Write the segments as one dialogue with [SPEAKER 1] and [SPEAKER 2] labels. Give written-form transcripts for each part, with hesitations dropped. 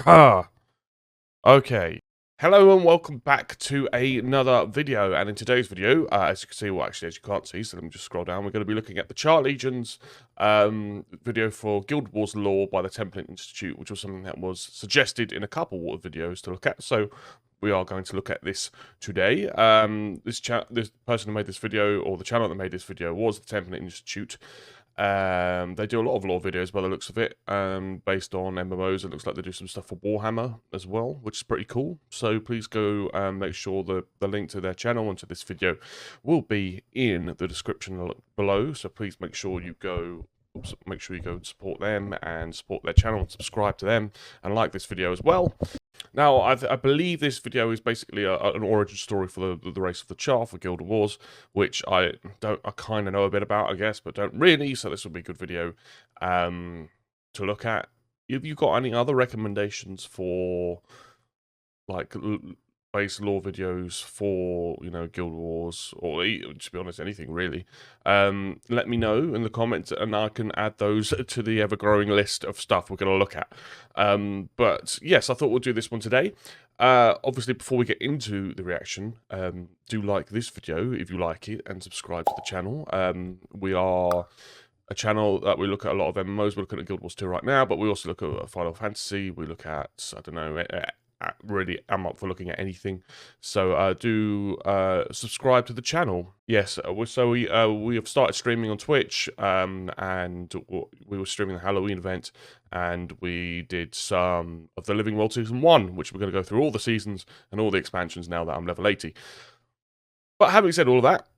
[SPEAKER 1] Ah, okay. Hello and welcome back to another video. And in today's video, as you can see, well, actually, as you can't see, so let me just scroll down. We're going to be looking at the Charr Legions video for Guild Wars lore by the Templin Institute, which was something that was suggested in a couple of videos to look at. So we are going to look at this today. This person who made this video, or the channel that made this video, was the Templin Institute. They do a lot of lore videos by the looks of it, based on MMOs. It looks like they do some stuff for Warhammer as well, which is pretty cool. So please go make sure the link to their channel and to this video will be in the description below. So please make sure you go and support them and support their channel and subscribe to them and like this video as well. Now, I believe this video is basically an origin story for the race of the Charr for Guild Wars, which I kind of know a bit about, I guess, but don't really. So this will be a good video to look at. Have you got any other recommendations for like base lore videos for, you know, Guild Wars, or to be honest, anything really? Let me know in the comments and I can add those to the ever-growing list of stuff we're going to look at. But yes, I thought we'll do this one today. Obviously, before we get into the reaction, do like this video if you like it and subscribe to the channel. We are a channel that we look at a lot of MMOs. We're looking at Guild Wars 2 right now, but we also look at Final Fantasy. We look at, I don't know, really am up for looking at anything, so do subscribe to the channel. Yes, we have started streaming on Twitch, and we were streaming the Halloween event, and we did some of the Living World Season 1, which we're going to go through all the seasons and all the expansions now that I'm level 80. But having said all of that,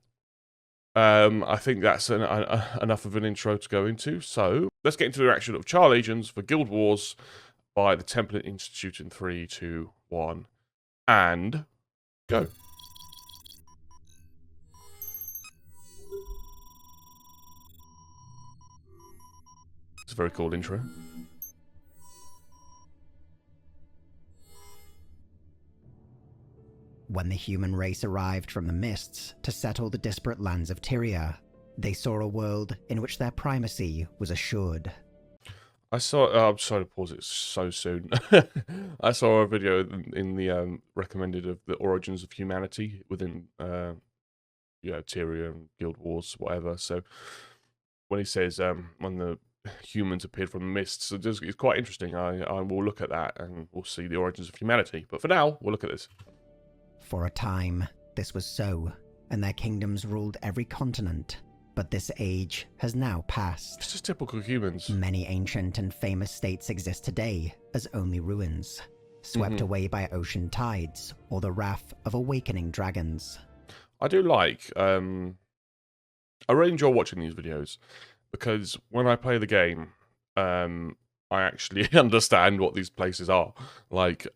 [SPEAKER 1] I think that's enough of an intro to go into, so let's get into the reaction of Charr Legions for Guild Wars by the Templin Institute in 3, 2, 1, and go. It's a very cool intro.
[SPEAKER 2] When the human race arrived from the mists to settle the disparate lands of Tyria, they saw a world in which their primacy was assured.
[SPEAKER 1] I saw. I'm sorry to pause it so soon. I saw a video in the recommended of the origins of humanity within, Tyria and Guild Wars, whatever. So when he says when the humans appeared from the mists, it's quite interesting. I will look at that and we'll see the origins of humanity. But for now, we'll look at this.
[SPEAKER 2] For a time, this was so, and their kingdoms ruled every continent. But this age has now passed.
[SPEAKER 1] It's just typical humans.
[SPEAKER 2] Many ancient and famous states exist today as only ruins, swept away by ocean tides or the wrath of awakening dragons.
[SPEAKER 1] I do like, I really enjoy watching these videos, because when I play the game, I actually understand what these places are. Like,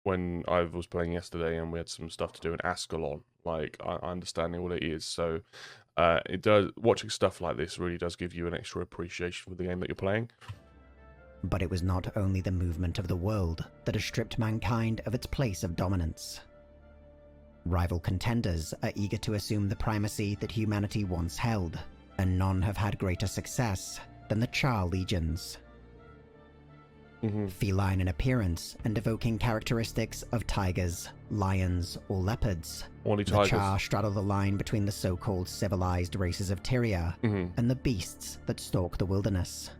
[SPEAKER 1] when I was playing yesterday and we had some stuff to do in Ascalon, like, I understand what it is, so it does. Watching stuff like this really does give you an extra appreciation for the game that you're playing.
[SPEAKER 2] But it was not only the movement of the world that has stripped mankind of its place of dominance. Rival contenders are eager to assume the primacy that humanity once held, and none have had greater success than the Charr Legions. Feline in appearance and evoking characteristics of tigers, lions, or leopards, the Charr straddle the line between the so-called civilized races of Tyria and the beasts that stalk the wilderness.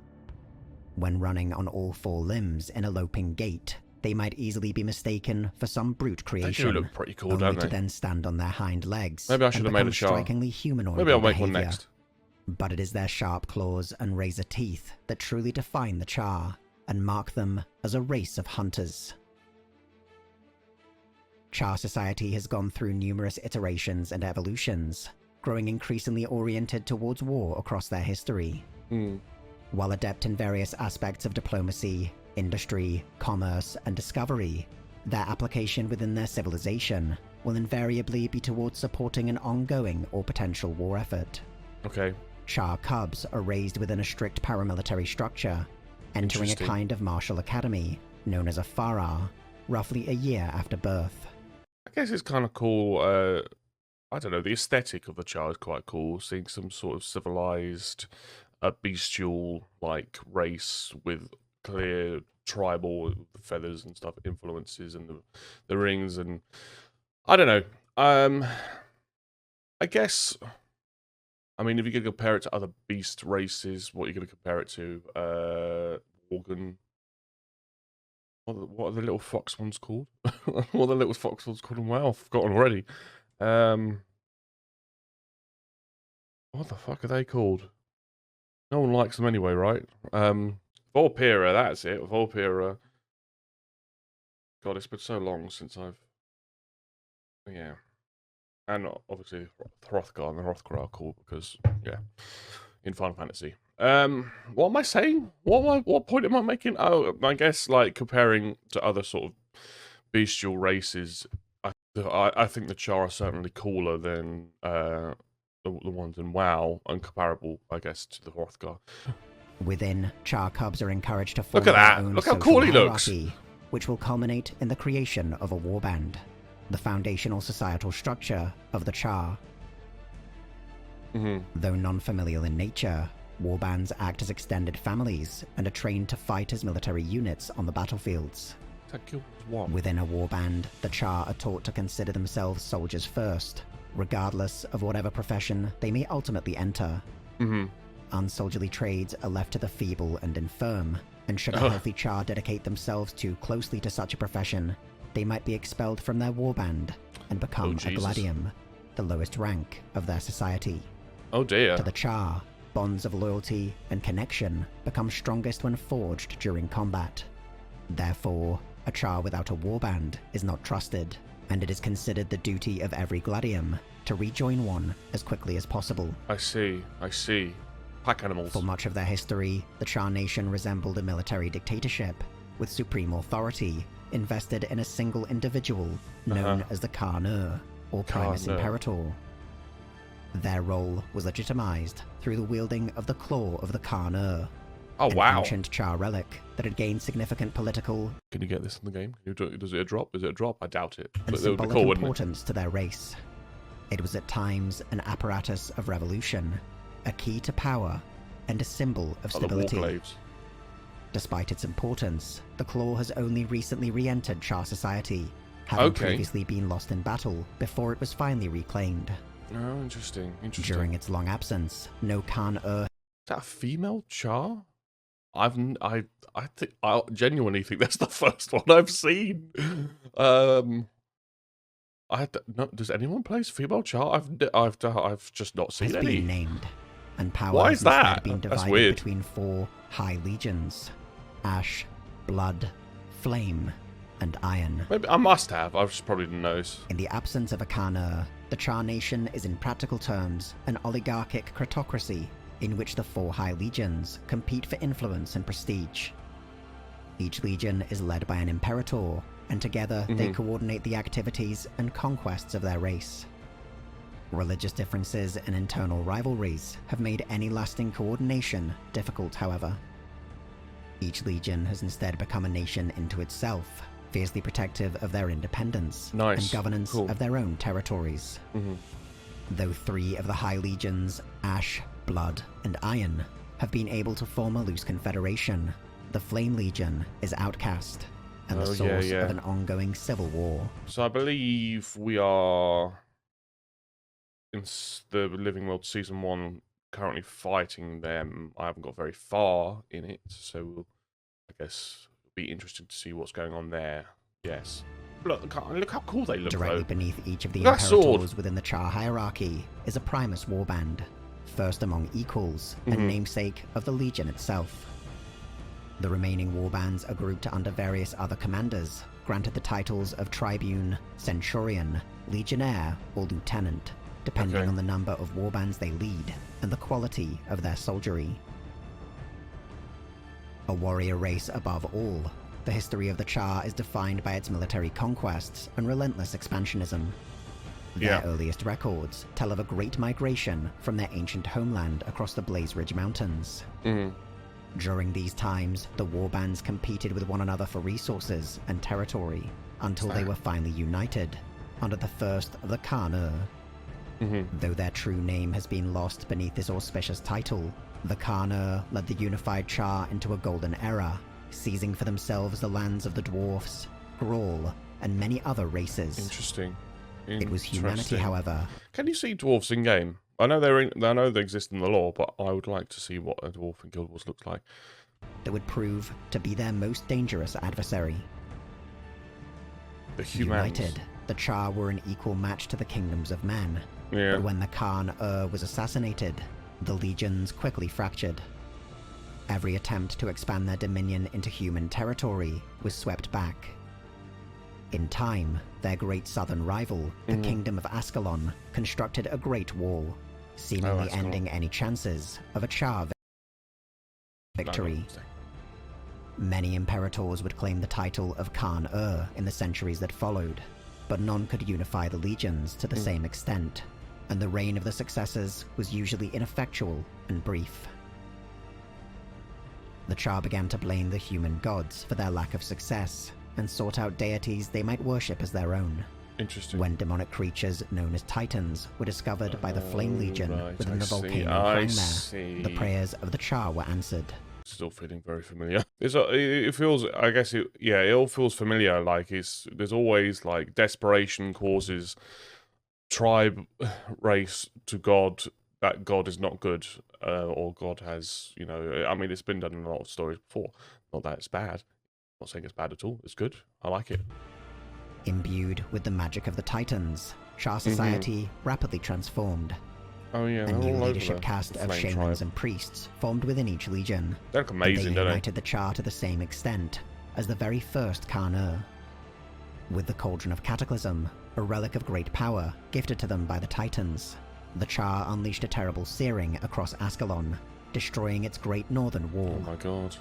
[SPEAKER 2] When running on all four limbs in a loping gait, they might easily be mistaken for some brute creation.
[SPEAKER 1] They do look pretty cool,
[SPEAKER 2] only
[SPEAKER 1] don't they?
[SPEAKER 2] to then stand on their hind legs.
[SPEAKER 1] Maybe I should have made a Charr.
[SPEAKER 2] Strikingly humanoid.
[SPEAKER 1] Maybe I'll make one next.
[SPEAKER 2] But it is their sharp claws and razor teeth that truly define the Charr and mark them as a race of hunters. Charr society has gone through numerous iterations and evolutions, growing increasingly oriented towards war across their history. While adept in various aspects of diplomacy, industry, commerce, and discovery, their application within their civilization will invariably be towards supporting an ongoing or potential war effort.
[SPEAKER 1] Okay.
[SPEAKER 2] Charr cubs are raised within a strict paramilitary structure, entering a kind of martial academy known as a Farah, roughly a year after birth.
[SPEAKER 1] I guess it's kind of cool. I don't know, the aesthetic of the Charr is quite cool, seeing some sort of civilized, bestial, like, race with clear tribal, the feathers and stuff, influences, and the rings, and I don't know. I guess. I mean, if you're gonna compare it to other beast races, what are you gonna compare it to? Organ. What are the little fox ones called? What are the little fox ones called? Wow, I've forgotten already. What the fuck are they called? No one likes them anyway, right? Volpera, that's it. Volpera. God, it's been so long since I've. Yeah. And obviously Hrothgar and the Hrothgar are cool because, yeah, in Final Fantasy. What am I saying? What point am I making? Oh, I guess like comparing to other sort of bestial races, I think the Charr are certainly cooler than the ones in WoW, and comparable, I guess, to the Hrothgar.
[SPEAKER 2] Within, Charr cubs are encouraged to form
[SPEAKER 1] Look at
[SPEAKER 2] their
[SPEAKER 1] that!
[SPEAKER 2] own
[SPEAKER 1] Look how
[SPEAKER 2] social
[SPEAKER 1] cool he looks!
[SPEAKER 2] hierarchy, which will culminate in the creation of a warband, the foundational societal structure of the Charr. Though non-familial in nature, warbands act as extended families and are trained to fight as military units on the battlefields. Within a warband, the Charr are taught to consider themselves soldiers first, regardless of whatever profession they may ultimately enter. Unsoldierly trades are left to the feeble and infirm, and should a healthy Charr dedicate themselves too closely to such a profession, they might be expelled from their warband and become a gladium, the lowest rank of their society.
[SPEAKER 1] Oh dear.
[SPEAKER 2] To the Charr, bonds of loyalty and connection become strongest when forged during combat. Therefore, a Charr without a warband is not trusted, and it is considered the duty of every gladium to rejoin one as quickly as possible.
[SPEAKER 1] I see. Pack animals.
[SPEAKER 2] For much of their history, the Charr nation resembled a military dictatorship, with supreme authority invested in a single individual known as the Khan-ur, or Primus Imperator. Their role was legitimized through the wielding of the Claw of the Khan-ur, an ancient Charr relic that had gained significant political...
[SPEAKER 1] Can you get this in the game? Does it drop? Is it a drop? I doubt it.
[SPEAKER 2] And symbolic importance to their race. It was at times an apparatus of revolution, a key to power, and a symbol of stability. Despite its importance, the Claw has only recently re-entered Charr society, having previously been lost in battle before it was finally reclaimed.
[SPEAKER 1] Oh, interesting.
[SPEAKER 2] During its long absence, no Khan-ur...
[SPEAKER 1] Is that a female Charr? I genuinely think that's the first one I've seen. Does anyone play as female Charr? I've just not seen any.
[SPEAKER 2] Been named, and power
[SPEAKER 1] Why is that?
[SPEAKER 2] Been divided between 4 high legions: Ash, Blood, Flame, and Iron.
[SPEAKER 1] Maybe I must have. I just probably didn't notice.
[SPEAKER 2] In the absence of a Khan-ur, the Charr nation is in practical terms an oligarchic cratocracy in which the 4 high legions compete for influence and prestige. Each legion is led by an imperator, and together they coordinate the activities and conquests of their race. Religious differences and internal rivalries have made any lasting coordination difficult, however. Each legion has instead become a nation into itself, fiercely protective of their independence and governance of their own territories. Though 3 of the high legions, Ash, Blood, and Iron, have been able to form a loose confederation, the Flame Legion is outcast, and the source of an ongoing civil war.
[SPEAKER 1] So I believe we are in the Living World Season 1 currently fighting them. I haven't got very far in it, so I guess it'll be interesting to see what's going on there. Yes. Look how cool they look,
[SPEAKER 2] Directly beneath each of the imperators within the Charr hierarchy is a Primus warband, first among equals and namesake of the Legion itself. The remaining warbands are grouped under various other commanders, granted the titles of Tribune, Centurion, Legionnaire, or Lieutenant, depending on the number of warbands they lead and the quality of their soldiery. A warrior race above all, the history of the Charr is defined by its military conquests and relentless expansionism. Their earliest records tell of a great migration from their ancient homeland across the Blaze Ridge Mountains. During these times, the warbands competed with one another for resources and territory, until they were finally united, under the first of the Khan-ur. Though their true name has been lost beneath this auspicious title, the Khan-ur led the unified Charr into a golden era, seizing for themselves the lands of the dwarfs, COOLl, and many other races.
[SPEAKER 1] Interesting.
[SPEAKER 2] It was humanity, however.
[SPEAKER 1] Can you see dwarves in game? I know I know they exist in the lore, but I would like to see what a dwarf in Guild Wars looks like.
[SPEAKER 2] That would prove to be their most dangerous adversary.
[SPEAKER 1] The humans.
[SPEAKER 2] United, the Charr were an equal match to the kingdoms of men.
[SPEAKER 1] Yeah.
[SPEAKER 2] But when the Khan was assassinated, the legions quickly fractured. Every attempt to expand their dominion into human territory was swept back. In time, their great southern rival, the Kingdom of Ascalon, constructed a great wall, seemingly ending any chances of a Charr victory. Many imperators would claim the title of Khan in the centuries that followed, but none could unify the legions to the same extent, and the reign of the successors was usually ineffectual and brief. The Charr began to blame the human gods for their lack of success, and sought out deities they might worship as their own.
[SPEAKER 1] Interesting.
[SPEAKER 2] When demonic creatures known as Titans were discovered by the Flame Legion within the volcano crown there, the prayers of the Charr were answered.
[SPEAKER 1] Still feeling very familiar. It feels, I guess, it all feels familiar. Like there's always like desperation causes tribe, race to God. That God is not good, or God has, you know. I mean, it's been done in a lot of stories before. Not that it's bad. I'm not saying it's bad at all. It's good. I like it.
[SPEAKER 2] Imbued with the magic of the Titans, Charr society rapidly transformed.
[SPEAKER 1] Oh yeah,
[SPEAKER 2] a new leadership cast of shamans and priests formed within each legion.
[SPEAKER 1] They look amazing,
[SPEAKER 2] don't they? They united the Charr to the same extent as the very first Khan. With the Cauldron of Cataclysm, a relic of great power gifted to them by the Titans, the Charr unleashed a terrible searing across Ascalon, destroying its great northern wall.
[SPEAKER 1] Oh my god.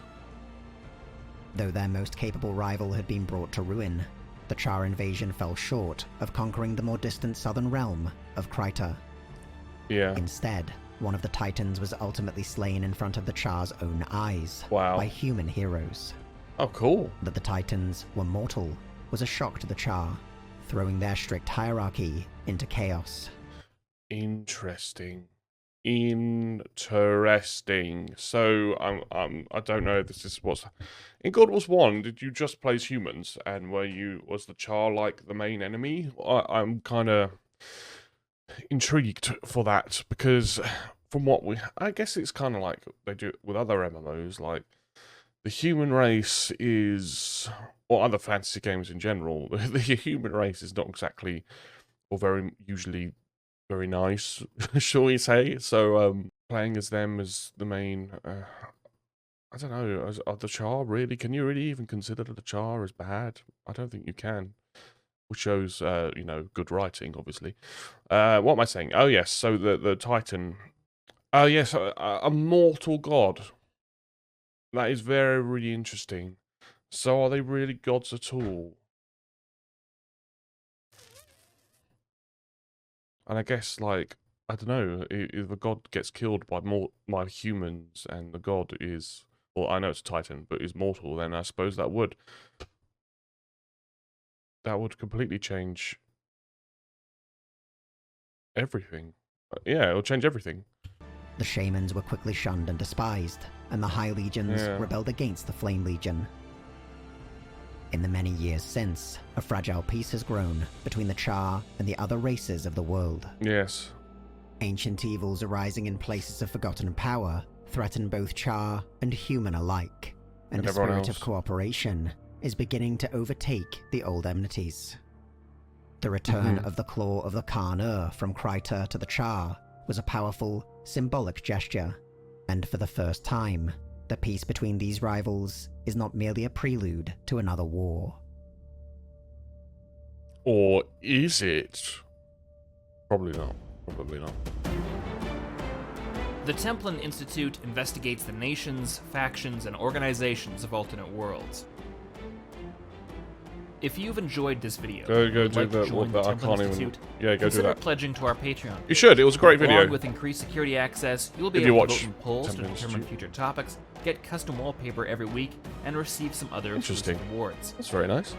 [SPEAKER 2] Though their most capable rival had been brought to ruin, the Charr invasion fell short of conquering the more distant southern realm of Kryta.
[SPEAKER 1] Yeah.
[SPEAKER 2] Instead, one of the Titans was ultimately slain in front of the Charr's own eyes by human heroes.
[SPEAKER 1] Oh, cool.
[SPEAKER 2] That the Titans were mortal was a shock to the Charr, throwing their strict hierarchy into chaos.
[SPEAKER 1] Interesting. So, I don't know if this is what's... In Guild Wars 1, did you just play as humans, and was the Charr like the main enemy? I'm kind of intrigued for that, because from what I guess it's kind of like they do with other MMOs, like the human race is, or other fantasy games in general, the human race is not exactly, or usually very nice, shall we say. So playing as them as the main, I don't know, are the Charr really, can you really even consider the Charr as bad? I don't think you can. Which shows, you know, good writing, obviously. What am I saying? Oh, yes, so the Titan. Oh, yes, a mortal god. That is very, really interesting. So are they really gods at all? And I guess, like, I don't know, if a god gets killed by humans and the god is, well, I know it's a Titan, but is mortal, then I suppose that would completely change everything. Yeah, it'll change everything.
[SPEAKER 2] The shamans were quickly shunned and despised, and the High Legions rebelled against the Flame Legion. In the many years since, a fragile peace has grown between the Charr and the other races of the world.
[SPEAKER 1] Yes.
[SPEAKER 2] Ancient evils arising in places of forgotten power threaten both Charr and human alike, and a spirit of cooperation is beginning to overtake the old enmities. The return of the claw of the Khan from Kryta to the Charr was a powerful, symbolic gesture, and for the first time, the peace between these rivals is not merely a prelude to another war.
[SPEAKER 1] Or is it? Probably not. Probably not.
[SPEAKER 3] The Templin Institute investigates the nations, factions, and organizations of alternate worlds. If you've enjoyed this video,
[SPEAKER 1] go do
[SPEAKER 3] like
[SPEAKER 1] the I can't even. Yeah, go do that.
[SPEAKER 3] Pledging to our Patreon.
[SPEAKER 1] You should. It was a great video.
[SPEAKER 3] Along with increased security access, you'll be able to vote in polls to determine future topics, get custom wallpaper every week, and receive some other exclusive rewards.
[SPEAKER 1] That's very nice.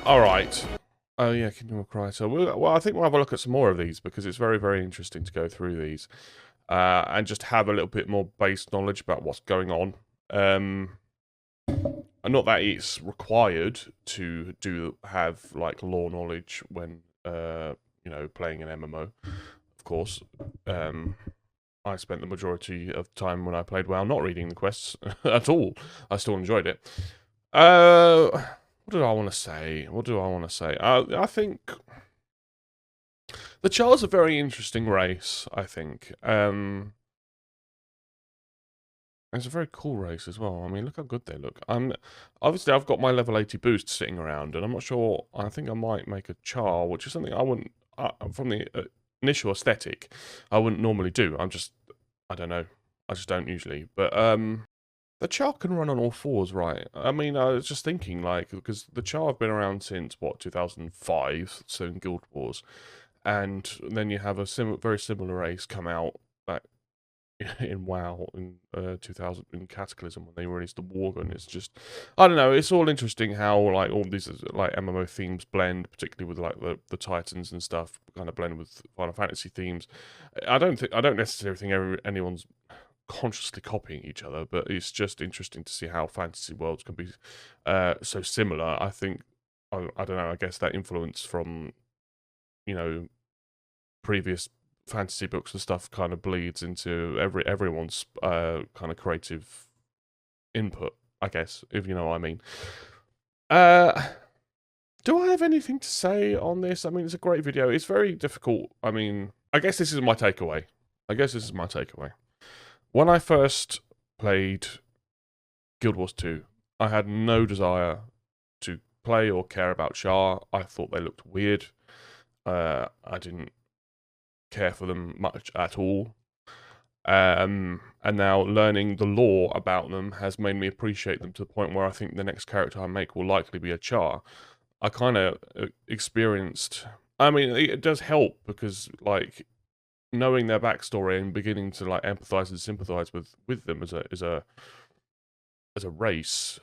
[SPEAKER 1] All right. Oh yeah, Kingdom of Kryta. Well, I think we'll have a look at some more of these because it's very, very interesting to go through these. and just have a little bit more base knowledge about what's going on. And not that it's required to have like lore knowledge when you know, playing an MMO. Of course, I spent the majority of time when I played WoW not reading the quests at all. I still enjoyed it. What did I want to say? I think the Charr's a very interesting race, I think. It's a very cool race as well. I mean, look how good they look. Obviously, I've got my level 80 boost sitting around, and I'm not sure. I think I might make a Charr, which is something I wouldn't, from the initial aesthetic, I wouldn't normally do. I don't know. I just don't usually. But the Charr can run on all fours, right? I mean, I was just thinking, like, because the Charr have been around since, what, 2005, so in Guild Wars. And then you have a very similar race come out, like, in WoW in 2000 in Cataclysm when they released the Worgen. It's just, I don't know, it's all interesting how like all these like MMO themes blend, particularly with like the Titans and stuff, kind of blend with Final Fantasy themes. I don't necessarily think anyone's consciously copying each other, but it's just interesting to see how fantasy worlds can be so similar. I think I don't know, I guess that influence from, you know, previous fantasy books and stuff kind of bleeds into everyone's kind of creative input, I guess, if you know what I mean. Do I have anything to say on this? I mean, it's a great video. It's very difficult. I mean, I guess this is my takeaway. When I first played Guild Wars 2, I had no desire to play or care about Charr. I thought they looked weird. I didn't care for them much at all. And now learning the lore about them has made me appreciate them to the point where I think the next character I make will likely be a Charr. I kind of experienced... I mean, it does help because, like, knowing their backstory and beginning to, like, empathize and sympathize with them as a race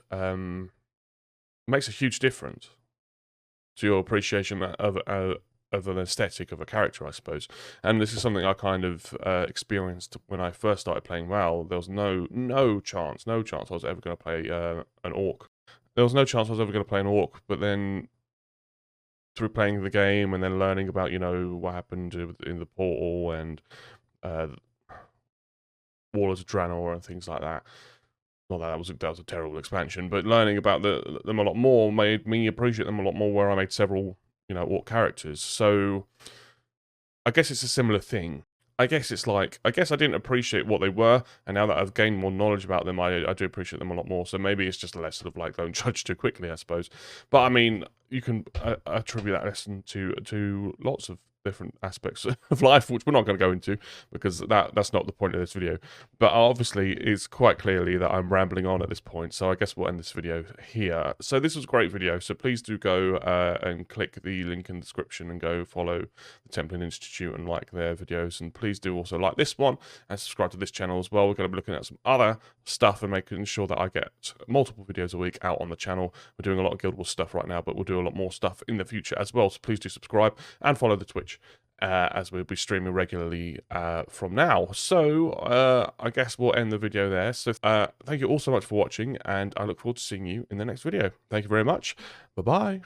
[SPEAKER 1] makes a huge difference to your appreciation of an aesthetic of a character, I suppose. And this is something I kind of experienced when I first started playing WoW. There was no chance I was ever going to play an orc. There was no chance I was ever going to play an orc, but then through playing the game and then learning about, you know, what happened in the portal and Warlords of Draenor and things like that. Not that that was a terrible expansion, but learning about them a lot more made me appreciate them a lot more, where I made several, you know, orc characters. So I guess it's a similar thing. I guess it's like, I guess I didn't appreciate what they were, and now that I've gained more knowledge about them, I do appreciate them a lot more. So maybe it's just a lesson of like, don't judge too quickly, I suppose. But I mean, you can attribute that lesson to lots of different aspects of life, which we're not going to go into because that's not the point of this video. But obviously it's quite clearly that I'm rambling on at this point, so I guess we'll end this video here. So this was a great video, so please do go and click the link in the description and go follow the Templin Institute and like their videos, and please do also like this one and subscribe to this channel as well. We're going to be looking at some other stuff and making sure that I get multiple videos a week out on the channel. We're doing a lot of Guild Wars stuff right now, but we'll do a lot more stuff in the future as well, so please do subscribe and follow the Twitch, as we'll be streaming regularly from now. So I guess we'll end the video there. So thank you all so much for watching, and I look forward to seeing you in the next video. Thank you very much. Bye-bye.